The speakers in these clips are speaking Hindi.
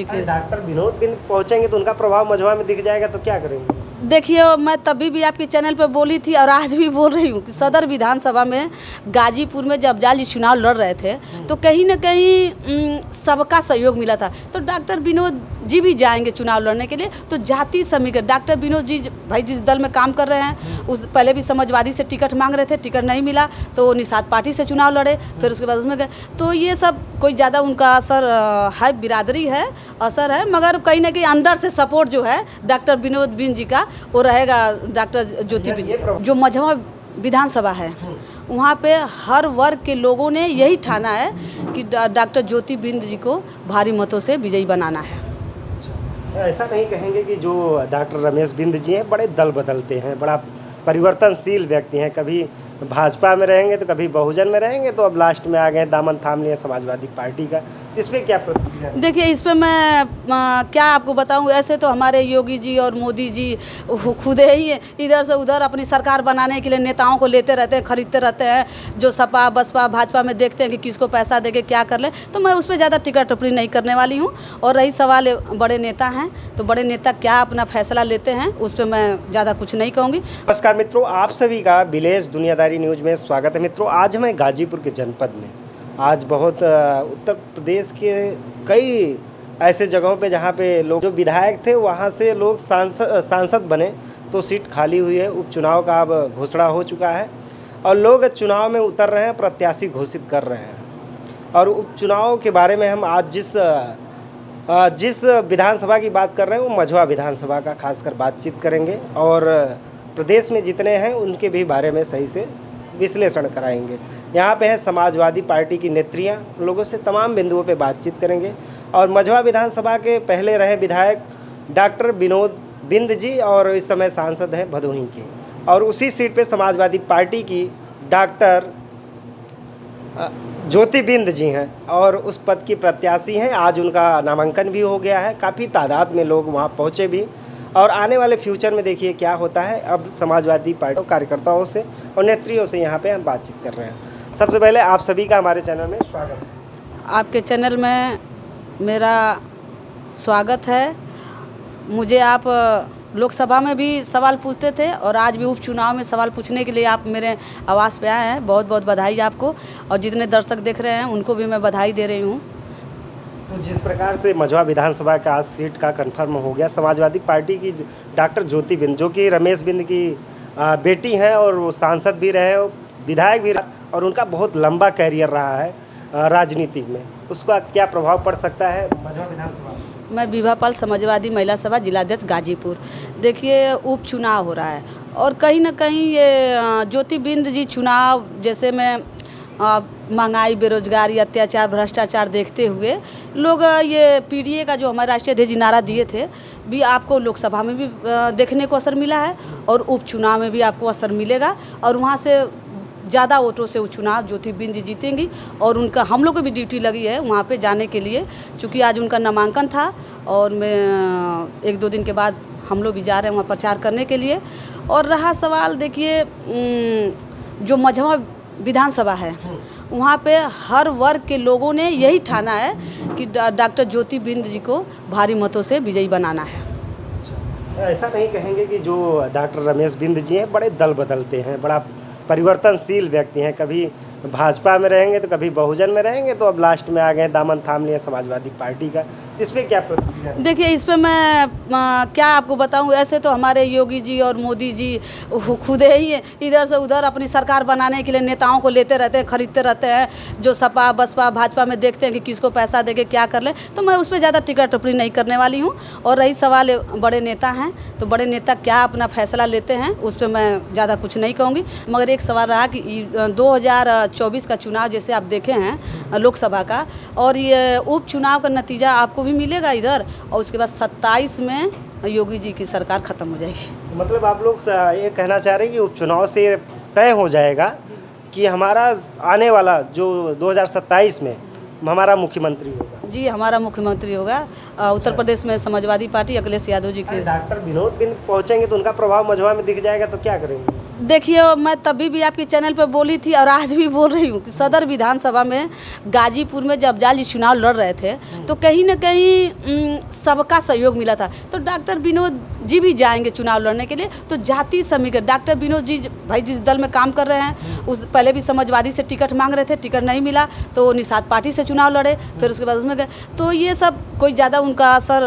डॉक्टर विनोद बिंद पहुंचेंगे तो उनका प्रभाव मझवा में दिख जाएगा, तो क्या करेंगे? देखिए, मैं तभी भी आपके चैनल पर बोली थी और आज भी बोल रही हूँ कि सदर विधानसभा में गाजीपुर में जब अफजाल जी चुनाव लड़ रहे थे तो कहीं न कहीं सबका सहयोग मिला था। तो डॉक्टर विनोद जी भी जाएंगे चुनाव लड़ने के लिए, तो जाति समीकरण डॉक्टर विनोद जी भाई जिस दल में काम कर रहे हैं उस पहले भी समाजवादी से टिकट मांग रहे थे, टिकट नहीं मिला तो निषाद पार्टी से चुनाव लड़े, फिर उसके बाद उसमें गए। तो ये सब कोई ज़्यादा उनका असर है, बिरादरी है, असर है, मगर कहीं ना कहीं अंदर से सपोर्ट जो है डॉक्टर विनोद बिंद जी का वो रहेगा। डॉक्टर ज्योति बिंद जो मझवा विधानसभा है वहाँ पे हर वर्ग के लोगों ने यही ठाना है कि डॉक्टर ज्योति बिंद जी को भारी मतों से विजयी बनाना है। ऐसा नहीं कहेंगे कि जो डॉक्टर रमेश बिंद जी हैं बड़े दल बदलते हैं, बड़ा परिवर्तनशील व्यक्ति हैं, कभी भाजपा में रहेंगे तो कभी बहुजन में रहेंगे, तो अब लास्ट में आ गए दामन थाम लिए समाजवादी पार्टी का। तो इस पर क्या प्रतिक्रिया? देखिए, इस पर मैं क्या आपको बताऊं, ऐसे तो हमारे योगी जी और मोदी जी खुद ही इधर से उधर अपनी सरकार बनाने के लिए नेताओं को लेते रहते हैं, खरीदते रहते हैं। जो सपा बसपा भाजपा में देखते हैं कि किसको पैसा देके क्या कर ले, तो मैं उस पर ज़्यादा टिकट टिप्पणी नहीं करने वाली हूँ। और रही सवाल बड़े नेता हैं, तो बड़े नेता क्या अपना फैसला लेते हैं उस पर मैं ज़्यादा कुछ नहीं कहूँगी। नमस्कार मित्रों, आप सभी का विलेज दुनियादारी न्यूज में स्वागत है। मित्रों, आज मैं गाजीपुर के जनपद में, आज बहुत उत्तर प्रदेश के कई ऐसे जगहों पे जहाँ पे लोग जो विधायक थे वहाँ से लोग सांसद बने, तो सीट खाली हुई है। उपचुनाव का अब घोषणा हो चुका है और लोग चुनाव में उतर रहे हैं, प्रत्याशी घोषित कर रहे हैं। और उपचुनाव के बारे में हम आज जिस विधानसभा की बात कर रहे हैं वो मझवा विधानसभा का खासकर बातचीत करेंगे और प्रदेश में जितने हैं उनके भी बारे में सही से विश्लेषण कराएंगे। यहाँ पे है समाजवादी पार्टी की नेत्रियाँ, लोगों से तमाम बिंदुओं पे बातचीत करेंगे। और मझवा विधानसभा के पहले रहे विधायक डॉक्टर विनोद बिंद जी और इस समय सांसद हैं भदोही के, और उसी सीट पे समाजवादी पार्टी की डॉक्टर ज्योति बिंद जी हैं और उस पद की प्रत्याशी हैं। आज उनका नामांकन भी हो गया है, काफ़ी तादाद में लोग वहाँ पहुँचे भी, और आने वाले फ्यूचर में देखिए क्या होता है। अब समाजवादी पार्टी कार्यकर्ताओं से और नेत्रियों से यहाँ पे हम बातचीत कर रहे हैं। सबसे पहले आप सभी का हमारे चैनल में स्वागत है। आपके चैनल में मेरा स्वागत है। मुझे आप लोकसभा में भी सवाल पूछते थे और आज भी उपचुनाव में सवाल पूछने के लिए आप मेरे आवास पे आए हैं। बहुत बहुत बधाई आपको, और जितने दर्शक देख रहे हैं उनको भी मैं बधाई दे रही हूँ। तो जिस प्रकार से मझवा विधानसभा का आज सीट का कंफर्म हो गया, समाजवादी पार्टी की डॉक्टर ज्योति बिंद जो कि रमेश बिंद की बेटी हैं और वो सांसद भी रहे, विधायक भी रहे, और उनका बहुत लंबा कैरियर रहा है राजनीति में, उसका क्या प्रभाव पड़ सकता है मझवा विधानसभा? मैं विभा पाल, समाजवादी महिला सभा जिलाध्यक्ष गाजीपुर। देखिए, उपचुनाव हो रहा है और कहीं ना कहीं ये ज्योति बिंद जी चुनाव जैसे में महंगाई, बेरोजगारी, अत्याचार, भ्रष्टाचार देखते हुए लोग ये पीडीए का जो हमारे राष्ट्रीय अध्यक्ष जी नारा दिए थे भी आपको लोकसभा में भी देखने को असर मिला है और उपचुनाव में भी आपको असर मिलेगा, और वहाँ से ज़्यादा वोटों से उपचुनाव ज्योति बिंद जी जीतेंगी। और उनका हम लोग को भी ड्यूटी लगी है वहाँ पे जाने के लिए, चूँकि आज उनका नामांकन था और मैं 1-2 दिन के बाद हम लोग भी जा रहे हैं वहाँ प्रचार करने के लिए। और रहा सवाल, देखिए जो मझवा विधानसभा है वहाँ पे हर वर्ग के लोगों ने यही ठाना है कि डॉक्टर ज्योति बिंद जी को भारी मतों से विजयी बनाना है। ऐसा नहीं कहेंगे कि जो डॉक्टर रमेश बिंद जी हैं बड़े दल बदलते हैं, बड़ा परिवर्तनशील व्यक्ति हैं, कभी भाजपा में रहेंगे तो कभी बहुजन में रहेंगे, तो अब लास्ट में आ गए दामन थाम लिए समाजवादी पार्टी का। तो इस पर क्या प्रतिक्रिया? देखिए, इस पर मैं क्या आपको बताऊं, ऐसे तो हमारे योगी जी और मोदी जी खुद ही इधर से उधर अपनी सरकार बनाने के लिए नेताओं को लेते रहते हैं, खरीदते रहते हैं। जो सपा बसपा भाजपा में देखते हैं कि किसको पैसा देके क्या कर ले, तो मैं उस पर ज़्यादा टिकट टिप्पणी नहीं करने वाली हूँ। और रही सवाल बड़े नेता हैं, तो बड़े नेता क्या अपना फैसला लेते हैं उस पर मैं ज़्यादा कुछ नहीं कहूँगी। मगर एक सवाल रहा कि 2024 का चुनाव जैसे आप देखे हैं लोकसभा का, और ये उपचुनाव का नतीजा आपको भी मिलेगा इधर, और उसके बाद 27 में योगी जी की सरकार ख़त्म हो जाएगी। मतलब आप लोग ये कहना चाह रहे हैं कि उपचुनाव से तय हो जाएगा कि हमारा आने वाला जो 2027 में हमारा मुख्यमंत्री होगा? जी हमारा मुख्यमंत्री होगा उत्तर प्रदेश में समाजवादी पार्टी अखिलेश यादव जी के। डॉक्टर विनोद बिंद पहुंचेंगे तो उनका प्रभाव मझवा में दिख जाएगा, तो क्या करेंगे? देखिए मैं तभी भी आपके चैनल पे बोली थी और आज भी बोल रही हूँ कि सदर विधानसभा में गाजीपुर में जब अफजाल जी चुनाव लड़ रहे थे तो कहीं न कहीं सबका सहयोग मिला था। तो डॉक्टर विनोद जी भी जाएंगे चुनाव लड़ने के लिए, तो जाति समीकरण डॉक्टर विनोद जी भाई जिस दल में काम कर रहे हैं उस पहले भी समाजवादी से टिकट मांग रहे थे, टिकट नहीं मिला तो निषाद पार्टी से चुनाव लड़े, फिर उसके बाद उसमें गए। तो ये सब कोई ज़्यादा उनका असर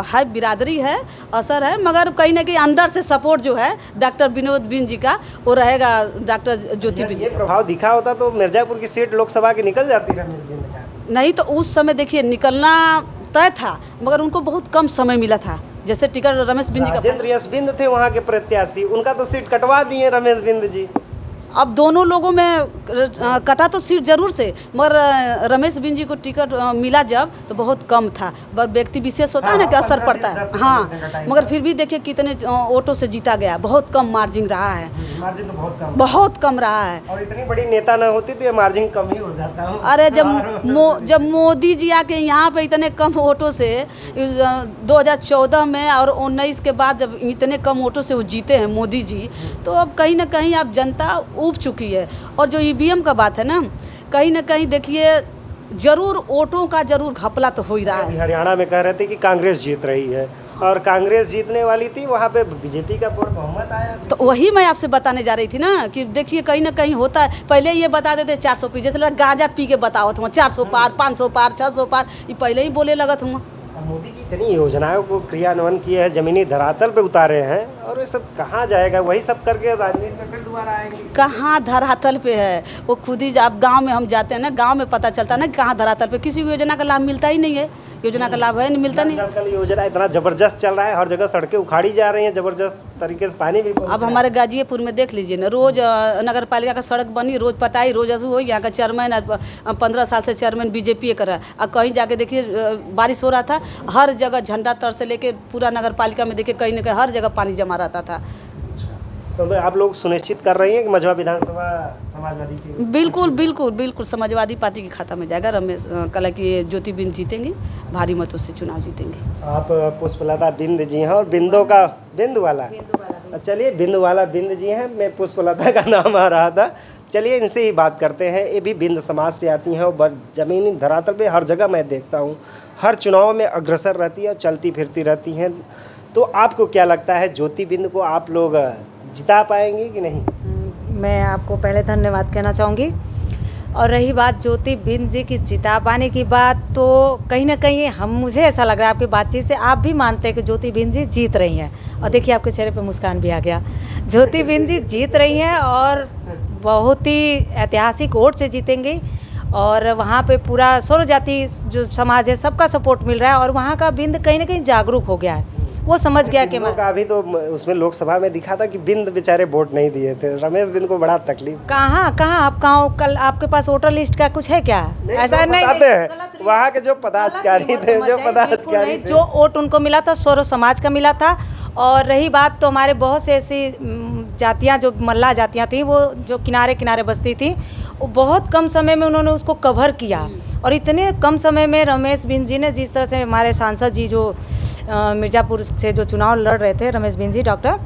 है, बिरादरी है, असर है, मगर कहीं ना कहीं अंदर से सपोर्ट जो है डॉक्टर विनोद बिंद जी का वो रहेगा डॉक्टर ज्योति बिंद। ये प्रभाव दिखा होता तो मिर्जापुर की सीट लोकसभा की निकल जाती रमेश बिंद का। नहीं तो उस समय देखिए निकलना तय था मगर उनको बहुत कम समय मिला था। जैसे टिकट रमेश बिंद जी का राजेंद्र यश बिंद थे वहाँ के प्रत्याशी, उनका तो सीट कटवा दिए रमेश बिंद जी। अब दोनों लोगों में कटा तो सीट जरूर से, मगर रमेश बिंद जी को टिकट मिला जब तो बहुत कम था। व्यक्ति विशेष होता है ना कि असर पड़ता है। हाँ मगर फिर भी देखिए कितने वोटों से जीता गया, बहुत कम मार्जिन रहा है, मार्जिन तो बहुत कम रहा है। और इतनी बड़ी नेता ना होती तो ये मार्जिन कम ही हो जाता। अरे जब मोदी जी आके यहाँ पे इतने कम वोटों से 2014 में और 19 के बाद जब इतने कम वोटों से वो जीते हैं मोदी जी, तो अब कहीं ना कहीं अब जनता ऊब चुकी है। और जो ईवीएम का बात है ना कहीं देखिए जरूर वोटों का जरूर घपला तो हो ही रहा है। हरियाणा में कह रहे थे कि कांग्रेस जीत रही है और कांग्रेस जीतने वाली थी, वहाँ पे बीजेपी का पूर्ण बहुमत आया। तो वही मैं आपसे बताने जा रही थी ना कि देखिए कहीं ना कहीं होता है। पहले ये बता देते 400 पी, जैसे गांजा पी के बताओ तुम 400 पार, 500 पार, 600 पार, ये पहले ही बोले लगा तुम। मोदी जी इतनी योजनाओं को क्रियान्वयन किए हैं, जमीनी धरातल पे उतारे हैं, और ये सब कहाँ जाएगा? वही सब करके राजनीति में फिर दोबारा आएंगे। कहाँ धरातल पे है वो खुद ही। आप गांव में हम जाते हैं ना, गांव में पता चलता है ना कहाँ धरातल पे किसी को योजना का लाभ मिलता ही नहीं है। योजना का लाभ है नहीं, मिलता नहीं। जल योजना इतना जबरदस्त चल रहा है, हर जगह सड़कें उखाड़ी जा रही हैं जबरदस्त तरीके से, पानी भी। अब हमारे गाजीपुर में देख लीजिए ना, रोज नगर पालिका का सड़क बनी, रोज पटाई, रोज हो। यहाँ का चेयरमैन 15 साल से चेयरमैन बीजेपी कर रहा है। अब कहीं जाके देखिए बारिश हो रहा था, हर जगह झंडा तर से लेके पूरा नगर पालिका में देखिए कहीं ना कहीं हर जगह पानी जमा रहता था। तो आप लोग सुनिश्चित कर रही हैं कि मझवा विधानसभा समाजवादी की? बिल्कुल बिल्कुल बिल्कुल समाजवादी पार्टी के खाता में जाएगा। रमेश कला की ज्योति बिंद जीतेंगी, भारी मतों से चुनाव जीतेंगे। आप पुष्पलता बिंद जी हैं और बिंदों का बिंद वाला, चलिए बिंद वाला बिंद जी हैं, मैं पुष्पलता का नाम आ रहा था। चलिए इनसे ही बात करते हैं। ये भी बिंद समाज से आती हैं और ज़मीनी धरातल पे हर जगह मैं देखता हूँ, हर चुनाव में अग्रसर रहती है और चलती फिरती रहती हैं। तो आपको क्या लगता है ज्योति बिंद को आप लोग जिता पाएंगे कि नहीं? मैं आपको पहले धन्यवाद कहना चाहूँगी। और रही बात ज्योति बिंद जी की जिता पाने की बात, तो कहीं ना कहीं मुझे ऐसा लग रहा है आपकी बातचीत से आप भी मानते हैं कि ज्योति बिंद जी जीत रही हैं। और देखिए आपके चेहरे पे मुस्कान भी आ गया। ज्योति बिंद जी जीत रही हैं और बहुत ही ऐतिहासिक वोट से जीतेंगी। और वहाँ पे पूरा सर्व जाति जो समाज है सबका सपोर्ट मिल रहा है। और वहाँ का बिंद कहीं ना कहीं जागरूक हो गया है, वो समझ गया कि का अभी तो उसमें लोकसभा में दिखा था कि बिंद बेचारे वोट नहीं दिए थे, रमेश बिंद को बड़ा तकलीफ। कहाँ आप कहाँ कल आपके पास वोटर लिस्ट का कुछ है क्या? ऐसा नहीं है वहाँ के जो पदाधिकारी थे, जो वोट उनको मिला था सोरो समाज का मिला था। और रही बात तो हमारे बहुत से ऐसी जातियाँ जो मल्ला जातियाँ थी, वो जो किनारे किनारे बसती थी, वो बहुत कम समय में उन्होंने उसको कवर किया। और इतने कम समय में रमेश बिंद जी ने जिस तरह से हमारे सांसद जी जो मिर्ज़ापुर से जो चुनाव लड़ रहे थे, रमेश बिंद जी डॉक्टर,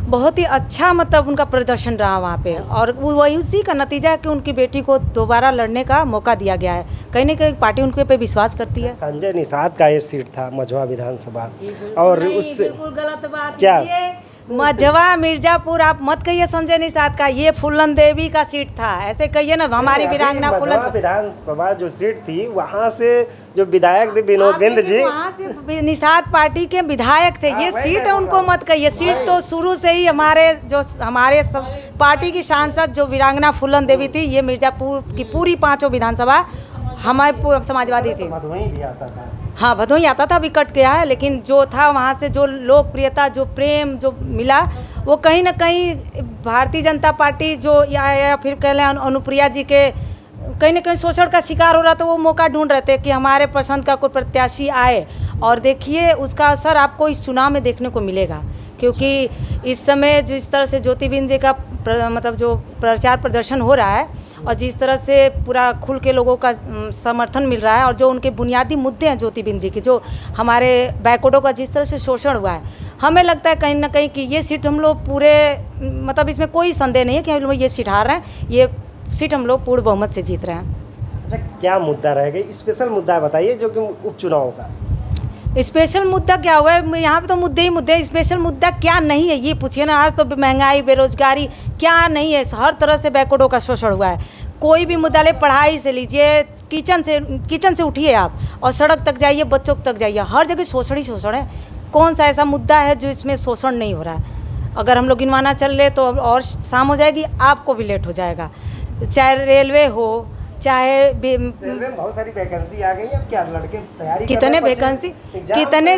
बहुत ही अच्छा मतलब उनका प्रदर्शन रहा वहाँ पे। और वही उसी का नतीजा है कि उनकी बेटी को दोबारा लड़ने का मौका दिया गया है। कहीं ना कहीं पार्टी उनके पे विश्वास करती है। संजय निषाद का ये सीट था मझवा विधानसभा, और उससे गलत बात क्या मझवा मिर्जापुर आप मत कहिए संजय निषाद का, ये फूलन देवी का सीट था। ऐसे कहिए ना हमारी वीरांगना फूलन विधानसभा जो सीट थी, वहाँ से जो विधायक थे विनोद बिंद जी, वहाँ से निषाद पार्टी के विधायक थे। ये सीट उनको मत कहिए। सीट तो शुरू से ही हमारे पार्टी की सांसद जो वीरांगना फूलन देवी थी, ये मिर्जापुर की पूरी 5 विधानसभा हमारे समाजवादी थी। भदोही भी आता था। हाँ भदोही आता था, अभी कट गया है। लेकिन जो था वहाँ से जो लोकप्रियता, जो प्रेम जो मिला, वो कहीं ना कहीं भारतीय जनता पार्टी जो या फिर कह लें अनुप्रिया जी के कहीं ना कहीं शोषण का शिकार हो रहा, तो वो मौका ढूंढ रहे थे कि हमारे पसंद का कोई प्रत्याशी आए। और देखिए उसका असर आपको इस चुनाव में देखने को मिलेगा, क्योंकि इस समय जिस तरह से ज्योति बिंद जी का मतलब जो प्रचार प्रदर्शन हो रहा है, और जिस तरह से पूरा खुल के लोगों का समर्थन मिल रहा है, और जो उनके बुनियादी मुद्दे हैं ज्योति बिंद जी के, जो हमारे बैकवर्डों का जिस तरह से शोषण हुआ है, हमें लगता है कहीं ना कहीं कि ये सीट हम लोग पूरे, मतलब इसमें कोई संदेह नहीं है कि हम लोग ये सीट हार रहे हैं, ये सीट हम लोग पूर्ण बहुमत से जीत रहे हैं। अच्छा, क्या मुद्दा रहेगा, स्पेशल मुद्दा बताइए जो कि उपचुनाव का? स्पेशल मुद्दा क्या हुआ है यहाँ पे? तो मुद्दे ही मुद्दे, स्पेशल मुद्दा क्या नहीं है ये पूछिए ना। आज तो महंगाई, बेरोजगारी क्या नहीं है, हर तरह से बैकवर्डों का शोषण हुआ है। कोई भी मुद्दा ले, पढ़ाई से लीजिए, किचन से उठिए आप और सड़क तक जाइए, बच्चों तक जाइए, हर जगह शोषण ही शोषण है। कौन सा ऐसा मुद्दा है जो इसमें शोषण नहीं हो रहा है? अगर हम लोग गिनवाना चल ले तो और शाम हो जाएगी, आपको भी लेट हो जाएगा। चाहे रेलवे हो, चाहे रेलवे में बहुत सारी वैकेंसी आ गई है, अब क्या लड़के तैयारी कितने वैकेंसी, कितने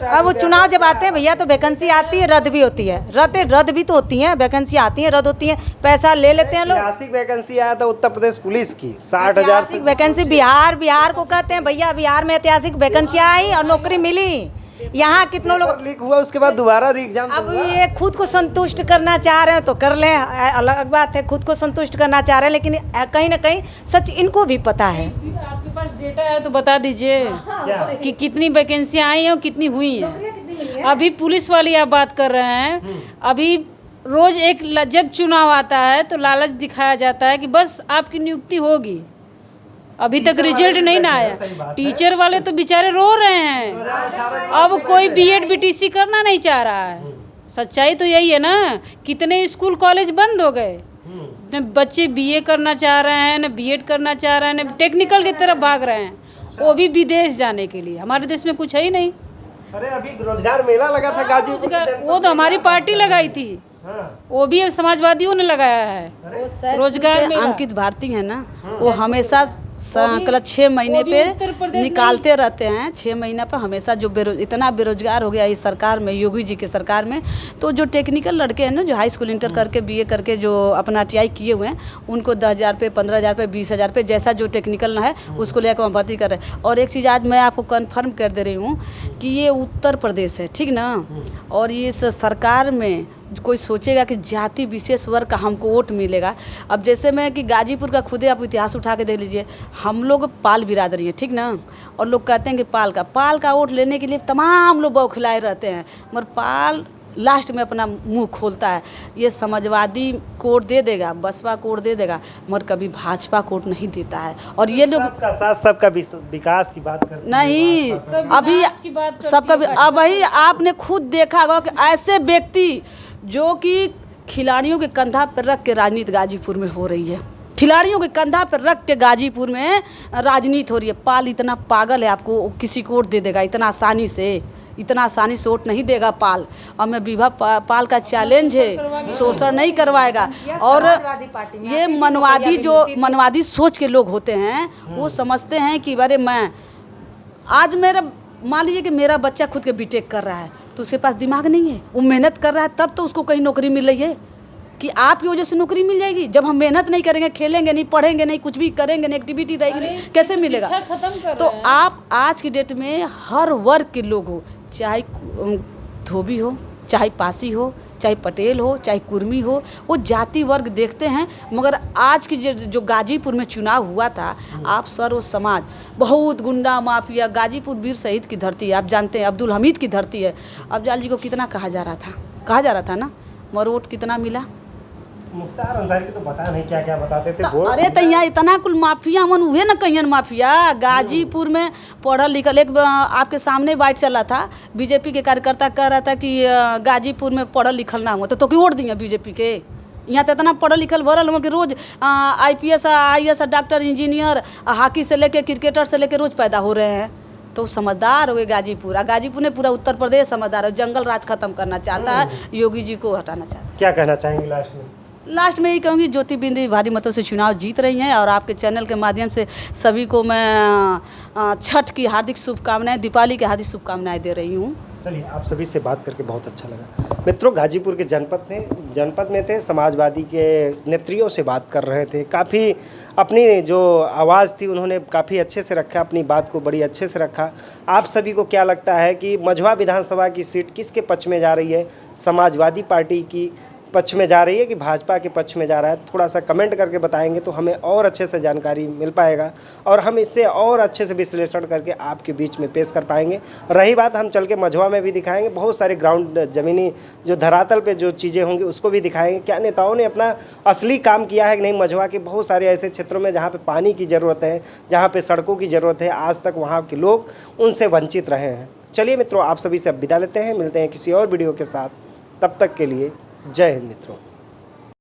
अब वो चुनाव जब आते हैं भैया तो वैकेंसी आती है, रद्द भी होती है, रद्द भी तो होती हैं, वैकेंसी आती है, रद्द होती है, पैसा ले लेते हैं लोग। ऐतिहासिक वैकेंसी आया था उत्तर प्रदेश पुलिस की 60,000 से वैकेंसी। बिहार को कहते हैं भैया, बिहार में ऐतिहासिक वैकेंसी आई और नौकरी मिली। यहाँ कितनों लोग लीक हुआ, उसके बाद दोबारा एग्जाम। अब ये खुद को संतुष्ट करना चाह रहे हैं तो कर लें, अलग बात है, खुद को संतुष्ट करना चाह रहे हैं, लेकिन कहीं ना कहीं सच इनको भी पता है। आपके पास डेटा है तो बता दीजिए कि कितनी वैकेंसियाँ आई हैं और कितनी हुई हैं। अभी पुलिस वाली आप बात कर रहे हैं, अभी रोज जब चुनाव आता है तो लालच दिखाया जाता है कि बस आपकी नियुक्ति होगी, अभी तक रिजल्ट नहीं ना आया। टीचर वाले तो बेचारे रो रहे हैं, अब कोई बीएड बीटीसी करना नहीं चाह रहा है। सच्चाई तो यही है ना, कितने स्कूल कॉलेज बंद हो गए, न बच्चे बीए करना चाह रहे हैं, न बीएड करना चाह रहे हैं, न टेक्निकल की तरफ भाग रहे हैं, वो भी विदेश जाने के लिए। हमारे देश में कुछ है ही नहीं। अरे अभी रोजगार मेला लगा था गाजीपुर, वो तो हमारी पार्टी लगाई थी, वो भी समाजवादियों ने लगाया है। रोजगार में अंकित भारती है ना, वो हमेशा 6 महीने पे निकालते रहते हैं। 6 महीना पे हमेशा जो इतना बेरोजगार हो गया इस सरकार में, योगी जी की सरकार में, तो जो टेक्निकल लड़के हैं ना, जो हाई स्कूल इंटर करके बीए करके जो अपना टीआई किए हुए हैं, उनको 10,000 पे, 15,000 पे, 20,000 पे, जैसा जो टेक्निकल है उसको लेकर हम भर्ती कर रहे हैं। और एक चीज़ आज मैं आपको कन्फर्म कर दे रही हूँ कि ये उत्तर प्रदेश है, ठीक ना, और इस सरकार में कोई सोचेगा कि जाति विशेष वर्ग का हमको वोट मिलेगा। अब जैसे मैं कि गाजीपुर का खुदे आप इतिहास उठा के देख लीजिए, हम लोग पाल बिरादरी है, ठीक ना, और लोग कहते हैं कि पाल का वोट लेने के लिए तमाम लोग बौखलाए रहते हैं, मगर पाल लास्ट में अपना मुंह खोलता है। ये समाजवादी कोड दे देगा, बसपा कोड दे देगा, मगर कभी भाजपा कोड नहीं देता है। और ये लोग सबका साथ, सबका विकास की बात करते नहीं, अभी सबका अब भाई आपने खुद देखा होगा कि ऐसे व्यक्ति जो कि खिलाड़ियों के कंधा पर रख के राजनीति गाजीपुर में हो रही है, खिलाड़ियों के कंधा पर रख के गाजीपुर में राजनीति हो रही है। पाल इतना पागल है, आपको किसी को वोट दे देगा इतना आसानी से वोट नहीं देगा पाल। और मैं विभा पाल का चैलेंज है, शोषण नहीं करवाएगा। और ये मनवादी सोच के लोग होते हैं, वो समझते हैं कि अरे मैं आज मान लीजिए कि मेरा बच्चा खुद के बीटेक कर रहा है, तो उसके पास दिमाग नहीं है, वो मेहनत कर रहा है तब तो उसको कहीं नौकरी मिल रही है कि आपकी वजह से नौकरी मिल जाएगी। जब हम मेहनत नहीं करेंगे, खेलेंगे नहीं, पढ़ेंगे नहीं, कुछ भी करेंगे नहीं, एक्टिविटी रहेगी नहीं, कैसे मिलेगा? तो आप आज की डेट में हर वर्ग के लोग हो, चाहे धोबी हो, चाहे पासी हो, चाहे पटेल हो, चाहे कुर्मी हो, वो जाति वर्ग देखते हैं। मगर आज की जो गाजीपुर में चुनाव हुआ था, आप सर्व समाज, बहुत गुंडा माफिया, गाजीपुर वीर शहीद की धरती है, आप जानते हैं, अब्दुल हमीद की धरती है। अफजल जी को कितना कहा जा रहा था ना, मगर वोट कितना मिला? मुख्तार अंसारी की तो पता नहीं क्या क्या बताते थे। अरे तो यहाँ इतना कुल माफिया मन हुए ना, कहीं माफिया गाजीपुर में पढ़ल लिखल। एक आपके सामने बाइट चला था, बीजेपी के कार्यकर्ता कह रहा था कि गाजीपुर में पढ़ल लिखल ना हुआ तो क्यों वोट दिए बीजेपी के? यहाँ तो इतना पढ़ल लिखल भरल हुआ कि रोज IPS IAS doctor engineer, hockey से लेके क्रिकेटर से लेके रोज पैदा हो रहे हैं। तो समझदार हो गए गाजीपुर, और गाजीपुर ने पूरा उत्तर प्रदेश समझदार है। जंगल राज खत्म करना चाहता है, योगी जी को हटाना चाहता है। क्या कहना चाहेंगे लास्ट में? यही कहूँगी, ज्योति बिंदी भारी मतों से चुनाव जीत रही हैं, और आपके चैनल के माध्यम से सभी को मैं छठ की हार्दिक शुभकामनाएं, दीपावली की हार्दिक शुभकामनाएं दे रही हूँ। चलिए, आप सभी से बात करके बहुत अच्छा लगा। मित्रों, गाजीपुर के जनपद में थे, समाजवादी के नेत्रियों से बात कर रहे थे। काफ़ी अपनी जो आवाज़ थी उन्होंने काफ़ी अच्छे से रखा, अपनी बात को बड़ी अच्छे से रखा। आप सभी को क्या लगता है कि मझवा विधानसभा की सीट किसके पक्ष में जा रही है? समाजवादी पार्टी की पक्ष में जा रही है कि भाजपा के पक्ष में जा रहा है, थोड़ा सा कमेंट करके बताएंगे तो हमें और अच्छे से जानकारी मिल पाएगा और हम इससे और अच्छे से विश्लेषण करके आपके बीच में पेश कर पाएंगे। रही बात, हम चल के मझवा में भी दिखाएंगे, बहुत सारे ग्राउंड ज़मीनी जो धरातल पे जो चीज़ें होंगी उसको भी दिखाएंगे, क्या नेताओं ने अपना असली काम किया है कि नहीं। मझवा के बहुत सारे ऐसे क्षेत्रों में जहाँ पर पानी की ज़रूरत है, जहाँ पर सड़कों की ज़रूरत है, आज तक वहाँ के लोग उनसे वंचित रहे हैं। चलिए मित्रों, आप सभी से अब विदा लेते हैं, मिलते हैं किसी और वीडियो के साथ। तब तक के लिए जय हिंद मित्रों।